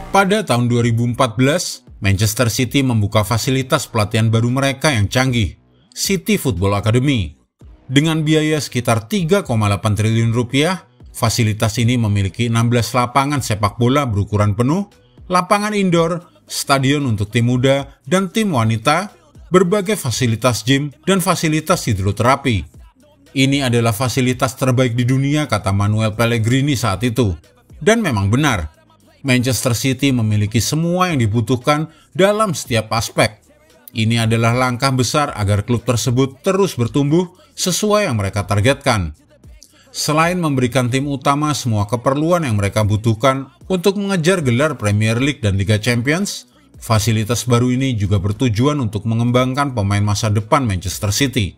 Pada tahun 2014, Manchester City membuka fasilitas pelatihan baru mereka yang canggih, City Football Academy. Dengan biaya sekitar 3,8 triliun rupiah, fasilitas ini memiliki 16 lapangan sepak bola berukuran penuh, lapangan indoor, stadion untuk tim muda dan tim wanita, berbagai fasilitas gym dan fasilitas hidroterapi. Ini adalah fasilitas terbaik di dunia, kata Manuel Pellegrini saat itu. Dan memang benar, Manchester City memiliki semua yang dibutuhkan dalam setiap aspek. Ini adalah langkah besar agar klub tersebut terus bertumbuh sesuai yang mereka targetkan. Selain memberikan tim utama semua keperluan yang mereka butuhkan untuk mengejar gelar Premier League dan Liga Champions, fasilitas baru ini juga bertujuan untuk mengembangkan pemain masa depan Manchester City.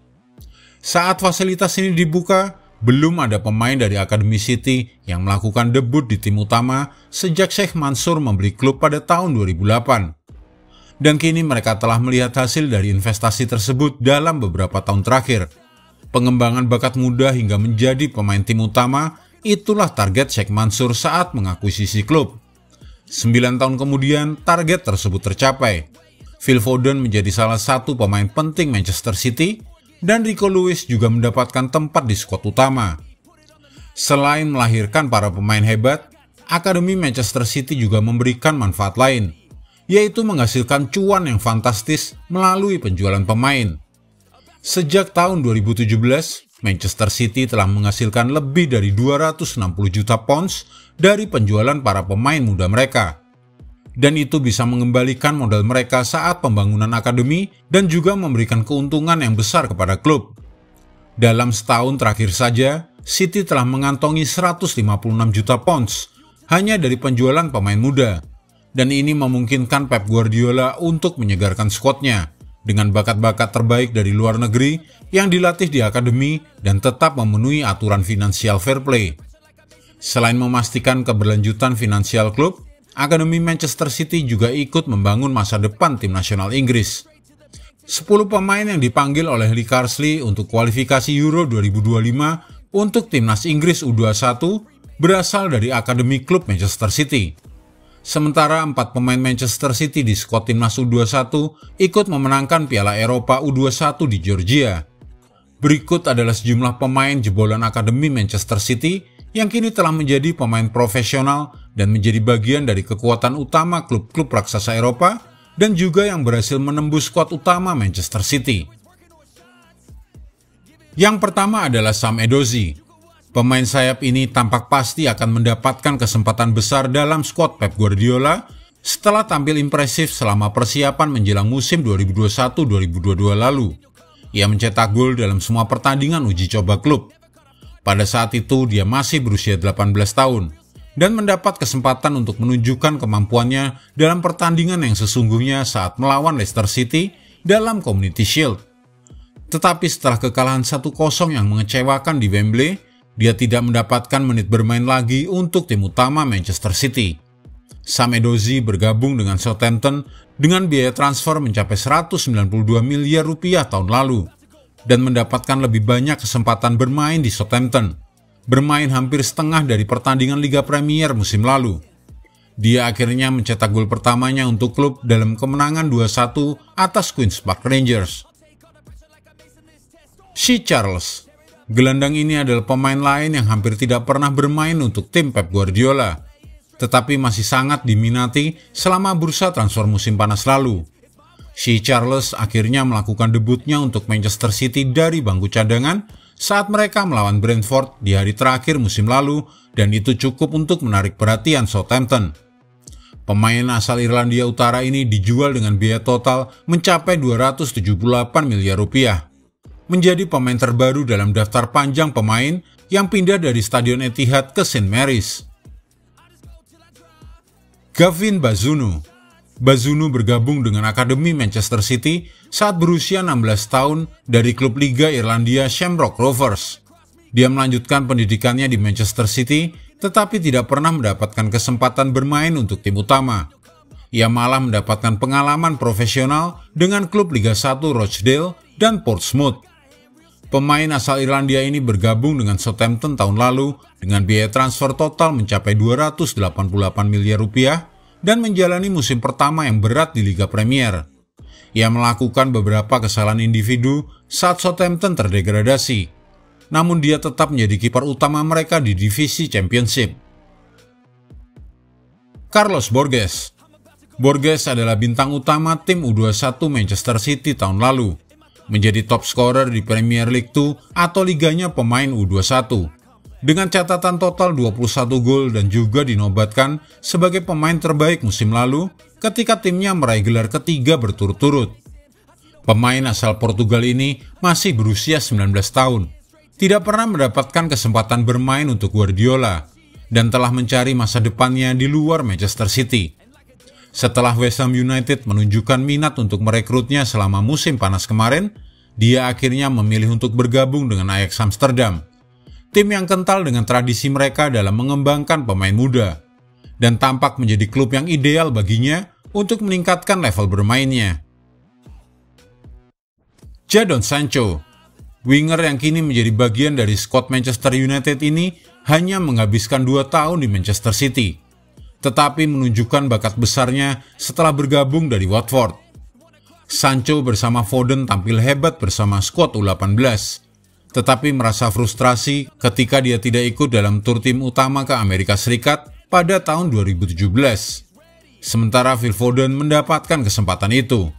Saat fasilitas ini dibuka, belum ada pemain dari Akademi City yang melakukan debut di tim utama sejak Sheikh Mansour membeli klub pada tahun 2008. Dan kini mereka telah melihat hasil dari investasi tersebut dalam beberapa tahun terakhir. Pengembangan bakat muda hingga menjadi pemain tim utama, itulah target Sheikh Mansour saat mengakuisisi klub. 9 tahun kemudian, target tersebut tercapai. Phil Foden menjadi salah satu pemain penting Manchester City, dan Rico Lewis juga mendapatkan tempat di skuad utama. Selain melahirkan para pemain hebat, Akademi Manchester City juga memberikan manfaat lain, yaitu menghasilkan cuan yang fantastis melalui penjualan pemain. Sejak tahun 2017, Manchester City telah menghasilkan lebih dari 260 juta pounds dari penjualan para pemain muda mereka. Dan itu bisa mengembalikan modal mereka saat pembangunan akademi dan juga memberikan keuntungan yang besar kepada klub. Dalam setahun terakhir saja, City telah mengantongi 156 juta pounds hanya dari penjualan pemain muda. Dan ini memungkinkan Pep Guardiola untuk menyegarkan skuadnya dengan bakat-bakat terbaik dari luar negeri yang dilatih di akademi dan tetap memenuhi aturan finansial fair play. Selain memastikan keberlanjutan finansial klub, Akademi Manchester City juga ikut membangun masa depan tim nasional Inggris. 10 pemain yang dipanggil oleh Lee Carsley untuk kualifikasi Euro 2025 untuk timnas Inggris U21 berasal dari akademi klub Manchester City. Sementara 4 pemain Manchester City di skuad timnas U21 ikut memenangkan Piala Eropa U21 di Georgia. Berikut adalah sejumlah pemain jebolan akademi Manchester City yang kini telah menjadi pemain profesional dan menjadi bagian dari kekuatan utama klub-klub raksasa Eropa dan juga yang berhasil menembus skuad utama Manchester City. Yang pertama adalah Sam Edozie. Pemain sayap ini tampak pasti akan mendapatkan kesempatan besar dalam skuad Pep Guardiola setelah tampil impresif selama persiapan menjelang musim 2021-2022 lalu. Ia mencetak gol dalam semua pertandingan uji coba klub. Pada saat itu dia masih berusia 18 tahun dan mendapat kesempatan untuk menunjukkan kemampuannya dalam pertandingan yang sesungguhnya saat melawan Leicester City dalam Community Shield. Tetapi setelah kekalahan 1-0 yang mengecewakan di Wembley, dia tidak mendapatkan menit bermain lagi untuk tim utama Manchester City. Sam Edozie bergabung dengan Southampton dengan biaya transfer mencapai 192 miliar rupiah tahun lalu dan mendapatkan lebih banyak kesempatan bermain di Southampton, bermain hampir setengah dari pertandingan Liga Premier musim lalu. Dia akhirnya mencetak gol pertamanya untuk klub dalam kemenangan 2-1 atas Queen's Park Rangers. Shea Charles. Gelandang ini adalah pemain lain yang hampir tidak pernah bermain untuk tim Pep Guardiola, tetapi masih sangat diminati selama bursa transfer musim panas lalu. Shea Charles akhirnya melakukan debutnya untuk Manchester City dari bangku cadangan saat mereka melawan Brentford di hari terakhir musim lalu, dan itu cukup untuk menarik perhatian Southampton. Pemain asal Irlandia Utara ini dijual dengan biaya total mencapai 278 miliar rupiah. Menjadi pemain terbaru dalam daftar panjang pemain yang pindah dari Stadion Etihad ke St. Mary's. Gavin Bazunu. Bazunu bergabung dengan Akademi Manchester City saat berusia 16 tahun dari klub Liga Irlandia Shamrock Rovers. Dia melanjutkan pendidikannya di Manchester City, tetapi tidak pernah mendapatkan kesempatan bermain untuk tim utama. Ia malah mendapatkan pengalaman profesional dengan klub Liga 1 Rochdale dan Portsmouth. Pemain asal Irlandia ini bergabung dengan Southampton tahun lalu dengan biaya transfer total mencapai 288 miliar rupiah dan menjalani musim pertama yang berat di Liga Premier. Ia melakukan beberapa kesalahan individu saat Southampton terdegradasi, namun dia tetap menjadi kiper utama mereka di divisi Championship. Carlos Borges. Borges adalah bintang utama tim U21 Manchester City tahun lalu, menjadi top scorer di Premier League 2 atau liganya pemain U21. Dengan catatan total 21 gol dan juga dinobatkan sebagai pemain terbaik musim lalu ketika timnya meraih gelar ketiga berturut-turut. Pemain asal Portugal ini masih berusia 19 tahun, tidak pernah mendapatkan kesempatan bermain untuk Guardiola, dan telah mencari masa depannya di luar Manchester City. Setelah West Ham United menunjukkan minat untuk merekrutnya selama musim panas kemarin, dia akhirnya memilih untuk bergabung dengan Ajax Amsterdam, tim yang kental dengan tradisi mereka dalam mengembangkan pemain muda, dan tampak menjadi klub yang ideal baginya untuk meningkatkan level bermainnya. Jadon Sancho. Winger yang kini menjadi bagian dari skuad Manchester United ini hanya menghabiskan 2 tahun di Manchester City, tetapi menunjukkan bakat besarnya setelah bergabung dari Watford. Sancho bersama Foden tampil hebat bersama skuad U18, tetapi merasa frustrasi ketika dia tidak ikut dalam tur tim utama ke Amerika Serikat pada tahun 2017. Sementara Phil Foden mendapatkan kesempatan itu.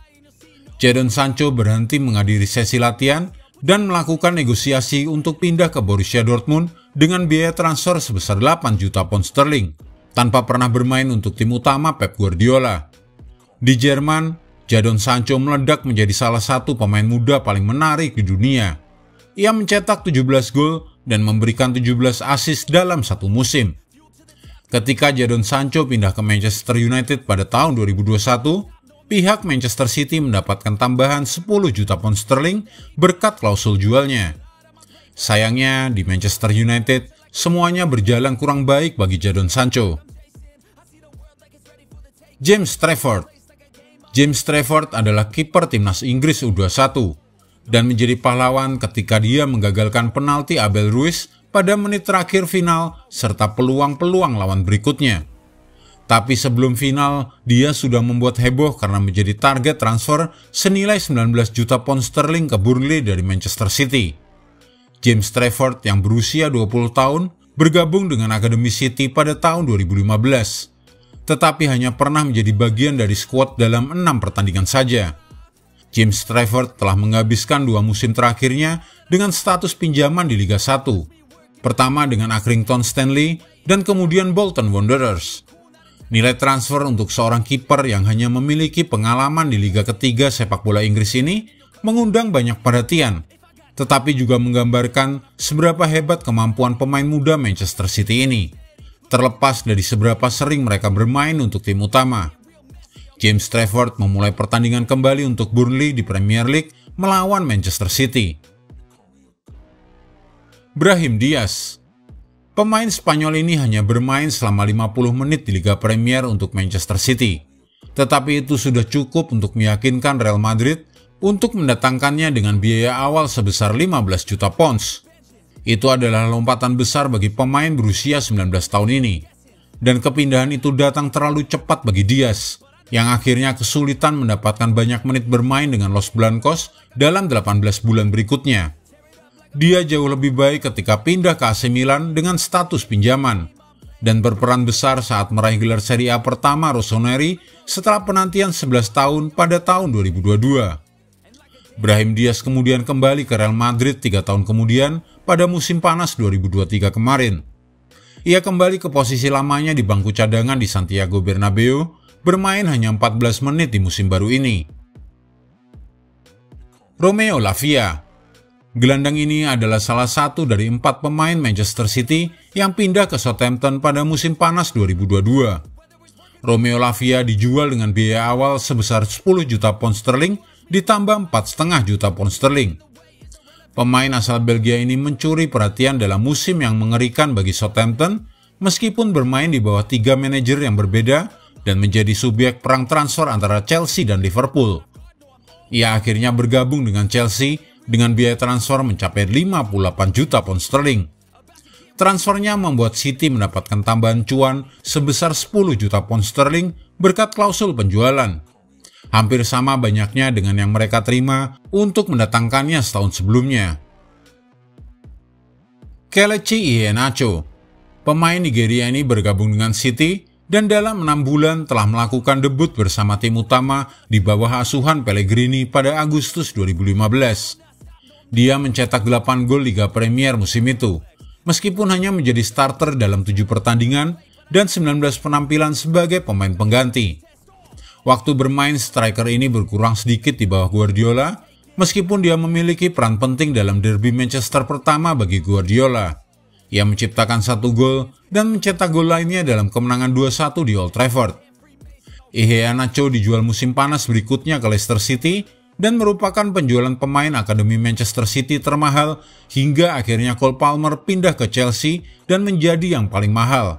Jadon Sancho berhenti menghadiri sesi latihan dan melakukan negosiasi untuk pindah ke Borussia Dortmund dengan biaya transfer sebesar 8 juta pound sterling, tanpa pernah bermain untuk tim utama Pep Guardiola. Di Jerman, Jadon Sancho meledak menjadi salah satu pemain muda paling menarik di dunia. Ia mencetak 17 gol dan memberikan 17 assist dalam satu musim. Ketika Jadon Sancho pindah ke Manchester United pada tahun 2021, pihak Manchester City mendapatkan tambahan 10 juta pound sterling berkat klausul jualnya. Sayangnya di Manchester United, semuanya berjalan kurang baik bagi Jadon Sancho. James Trafford. James Trafford adalah kiper timnas Inggris U21 dan menjadi pahlawan ketika dia menggagalkan penalti Abel Ruiz pada menit terakhir final serta peluang-peluang lawan berikutnya. Tapi sebelum final, dia sudah membuat heboh karena menjadi target transfer senilai 19 juta pound sterling ke Burnley dari Manchester City. James Trafford yang berusia 20 tahun bergabung dengan Akademi City pada tahun 2015, tetapi hanya pernah menjadi bagian dari skuad dalam 6 pertandingan saja. James Trafford telah menghabiskan 2 musim terakhirnya dengan status pinjaman di Liga 1. Pertama dengan Accrington Stanley dan kemudian Bolton Wanderers. Nilai transfer untuk seorang kiper yang hanya memiliki pengalaman di Liga ketiga sepak bola Inggris ini mengundang banyak perhatian, tetapi juga menggambarkan seberapa hebat kemampuan pemain muda Manchester City ini, terlepas dari seberapa sering mereka bermain untuk tim utama. James Trafford memulai pertandingan kembali untuk Burnley di Premier League melawan Manchester City. Brahim Diaz. Pemain Spanyol ini hanya bermain selama 50 menit di Liga Premier untuk Manchester City, tetapi itu sudah cukup untuk meyakinkan Real Madrid untuk mendatangkannya dengan biaya awal sebesar 15 juta pounds. Itu adalah lompatan besar bagi pemain berusia 19 tahun ini, dan kepindahan itu datang terlalu cepat bagi Diaz, yang akhirnya kesulitan mendapatkan banyak menit bermain dengan Los Blancos dalam 18 bulan berikutnya. Dia jauh lebih baik ketika pindah ke AC Milan dengan status pinjaman, dan berperan besar saat meraih gelar Serie A pertama Rossoneri setelah penantian 11 tahun pada tahun 2022. Brahim Diaz kemudian kembali ke Real Madrid 3 tahun kemudian pada musim panas 2023 kemarin. Ia kembali ke posisi lamanya di bangku cadangan di Santiago Bernabeu, bermain hanya 14 menit di musim baru ini. Romeo Lavia. Gelandang ini adalah salah satu dari 4 pemain Manchester City yang pindah ke Southampton pada musim panas 2022. Romeo Lavia dijual dengan biaya awal sebesar 10 juta pound sterling ditambah 4,5 juta pound sterling. Pemain asal Belgia ini mencuri perhatian dalam musim yang mengerikan bagi Southampton, meskipun bermain di bawah 3 manajer yang berbeda dan menjadi subjek perang transfer antara Chelsea dan Liverpool. Ia akhirnya bergabung dengan Chelsea dengan biaya transfer mencapai 58 juta pound sterling. Transfernya membuat City mendapatkan tambahan cuan sebesar 10 juta pound sterling berkat klausul penjualan. Hampir sama banyaknya dengan yang mereka terima untuk mendatangkannya setahun sebelumnya. Kelechi Iheanacho, pemain Nigeria ini bergabung dengan City dan dalam 6 bulan telah melakukan debut bersama tim utama di bawah asuhan Pellegrini pada Agustus 2015. Dia mencetak 8 gol Liga Premier musim itu, meskipun hanya menjadi starter dalam 7 pertandingan dan 19 penampilan sebagai pemain pengganti. Waktu bermain striker ini berkurang sedikit di bawah Guardiola, meskipun dia memiliki peran penting dalam derby Manchester pertama bagi Guardiola. Ia menciptakan 1 gol dan mencetak gol lainnya dalam kemenangan 2-1 di Old Trafford. Iheanacho dijual musim panas berikutnya ke Leicester City dan merupakan penjualan pemain akademi Manchester City termahal hingga akhirnya Cole Palmer pindah ke Chelsea dan menjadi yang paling mahal.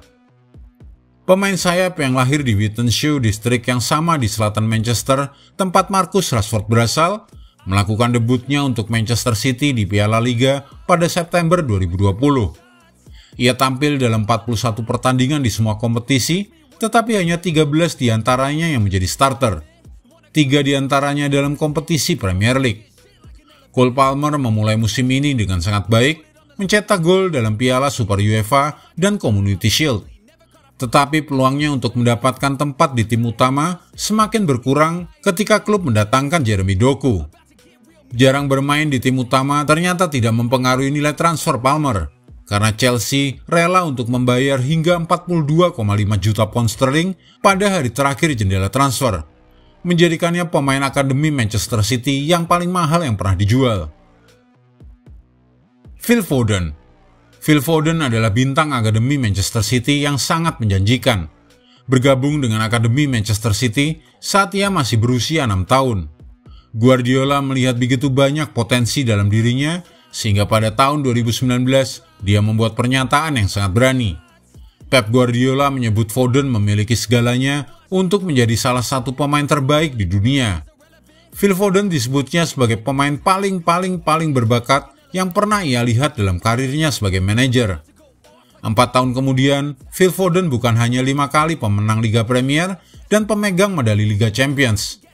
Pemain sayap yang lahir di Wythenshawe, distrik yang sama di selatan Manchester, tempat Marcus Rashford berasal, melakukan debutnya untuk Manchester City di Piala Liga pada September 2020. Ia tampil dalam 41 pertandingan di semua kompetisi, tetapi hanya 13 diantaranya yang menjadi starter. 3 diantaranya dalam kompetisi Premier League. Cole Palmer memulai musim ini dengan sangat baik, mencetak gol dalam Piala Super UEFA dan Community Shield. Tetapi peluangnya untuk mendapatkan tempat di tim utama semakin berkurang ketika klub mendatangkan Jeremy Doku. Jarang bermain di tim utama ternyata tidak mempengaruhi nilai transfer Palmer, karena Chelsea rela untuk membayar hingga 42,5 juta pound sterling pada hari terakhir jendela transfer, menjadikannya pemain akademi Manchester City yang paling mahal yang pernah dijual. Phil Foden adalah bintang akademi Manchester City yang sangat menjanjikan. Bergabung dengan akademi Manchester City saat ia masih berusia 6 tahun. Guardiola melihat begitu banyak potensi dalam dirinya sehingga pada tahun 2019 dia membuat pernyataan yang sangat berani. Pep Guardiola menyebut Foden memiliki segalanya untuk menjadi salah satu pemain terbaik di dunia. Phil Foden disebutnya sebagai pemain paling berbakat yang pernah ia lihat dalam karirnya sebagai manajer. 4 tahun kemudian, Phil Foden bukan hanya 5 kali pemenang Liga Premier dan pemegang medali Liga Champions.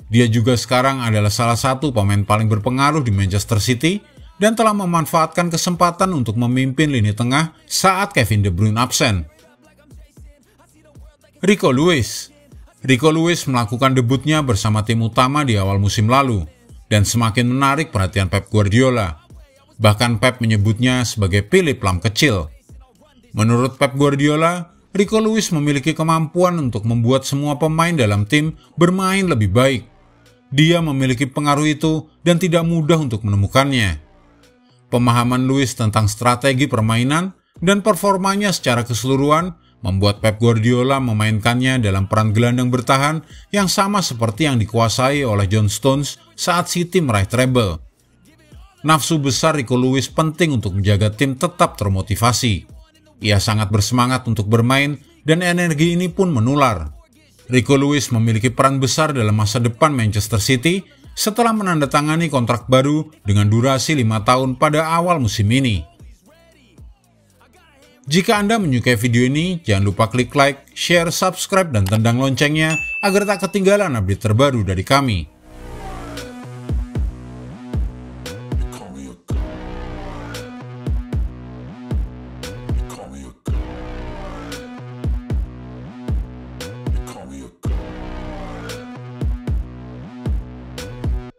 Dia juga sekarang adalah salah satu pemain paling berpengaruh di Manchester City dan telah memanfaatkan kesempatan untuk memimpin lini tengah saat Kevin De Bruyne absen. Rico Lewis melakukan debutnya bersama tim utama di awal musim lalu dan semakin menarik perhatian Pep Guardiola. Bahkan Pep menyebutnya sebagai Philip Lam kecil. Menurut Pep Guardiola, Rico Lewis memiliki kemampuan untuk membuat semua pemain dalam tim bermain lebih baik. Dia memiliki pengaruh itu dan tidak mudah untuk menemukannya. Pemahaman Lewis tentang strategi permainan dan performanya secara keseluruhan membuat Pep Guardiola memainkannya dalam peran gelandang bertahan yang sama seperti yang dikuasai oleh John Stones saat City meraih treble. Nafsu besar Rico Lewis penting untuk menjaga tim tetap termotivasi. Ia sangat bersemangat untuk bermain dan energi ini pun menular. Rico Lewis memiliki peran besar dalam masa depan Manchester City setelah menandatangani kontrak baru dengan durasi 5 tahun pada awal musim ini. Jika Anda menyukai video ini, jangan lupa klik like, share, subscribe, dan tendang loncengnya agar tak ketinggalan update terbaru dari kami.